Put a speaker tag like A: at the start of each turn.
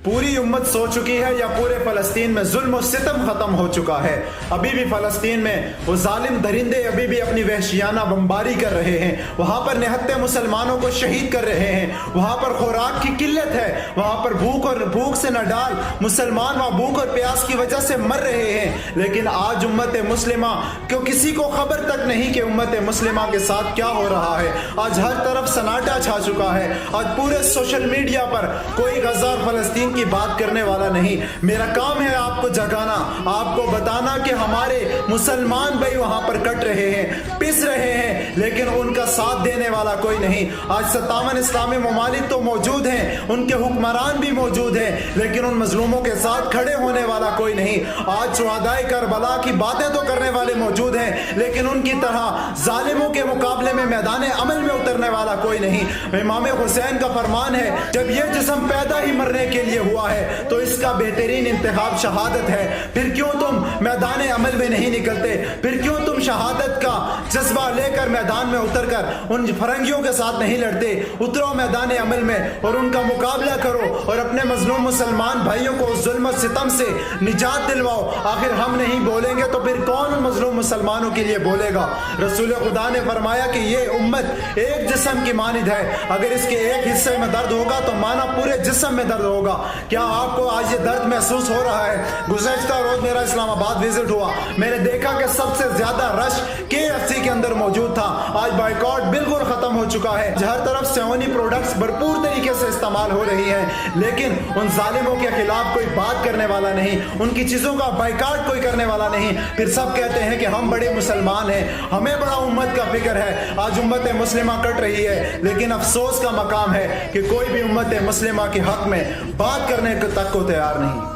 A: पूरी उम्मत सो चुकी है या पूरे फलस्तीन में जुल्म और सितम खत्म हो चुका है? अभी भी फलस्तीन में वो जालिम दरिंदे अभी भी अपनी वहशियाना बमबारी कर रहे हैं। वहां पर निहत्ते मुसलमानों को शहीद कर रहे हैं। वहां पर खुराक की किल्लत है। वहां पर भूख से न डाल मुसलमान वहां भूख और प्यास की वजह से मर रहे हैं। लेकिन आज उम्मत मुस्लिमा क्यों किसी को खबर तक नहीं कि उम्मत मुस्लिमा के साथ क्या हो रहा है। आज हर तरफ सन्नाटा छा चुका है। आज पूरे सोशल मीडिया पर कोई गजा और फलस्तीन की बात करने वाला नहीं। मेरा काम है आपको जगाना, आपको बताना कि हमारे मुसलमान भाई वहां पर कट रहे हैं, पिस रहे हैं, लेकिन उनका साथ देने वाला कोई नहीं। आज 57 इस्लामी ममालिक तो मौजूद हैं, उनके हुक्मरान भी मौजूद हैं, लेकिन उन मजलूमों के साथ खड़े होने वाला कोई नहीं। आज शुहदाए करबला की बातें तो करने वाले मौजूद हैं, लेकिन उनकी तरह जालिमों के मुकाबले में मैदान अमल में उतरने वाला कोई नहीं। इमाम हुसैन का फरमान है, जब यह जिस्म पैदा ही मरने के लिए हुआ है तो इसका बेहतरीन इंतखाब शहादत है। फिर क्यों तुम मैदान अमल में नहीं निकलते? फिर क्यों तुम शहादत का जज्बा लेकर मैदान में उतरकर उन फरंगियों के साथ नहीं लड़ते? उतरो मैदान अमल में और उनका मुकाबला करो और अपने मजलूम मुसलमान भाइयों को उस जुल्म सितम से निजात दिलवाओ। आखिर हम नहीं बोलेंगे तो फिर कौन उन मजलूम मुसलमानों के लिए बोलेगा? रसूल खुदा ने फरमाया कि ये उम्मत एक जिस्म की मानिद है, अगर इसके एक हिस्से में दर्द होगा तो माना पूरे जिस्म में दर्द होगा। क्या आपको आज ये दर्द महसूस हो रहा है? गुज़श्ता रोज मेरा इस्लामाबाद विजिट हुआ, मैंने देखा कि सबसे ज्यादा रश KFC के अंदर मौजूद था। आज बाइकआउट बिल्कुल खत्म हो चुका है। हर तरफ सेवनी प्रोडक्ट्स भरपूर तरीके से इस्तेमाल हो रही हैं, लेकिन उन जालिमों के खिलाफ कोई बात करने वाला नहीं, उनकी चीजों का बाइकआउट कोई करने वाला नहीं। फिर सब कहते हैं कि हम बड़े मुसलमान हैं, हमें बड़ा उम्मत का फिक्र है। आज उम्मत मुस्लिमा कट रही है, लेकिन अफसोस का मकाम है कि कोई भी उम्मत मुस्लिमा के हक में बात करने तक को तैयार नहीं।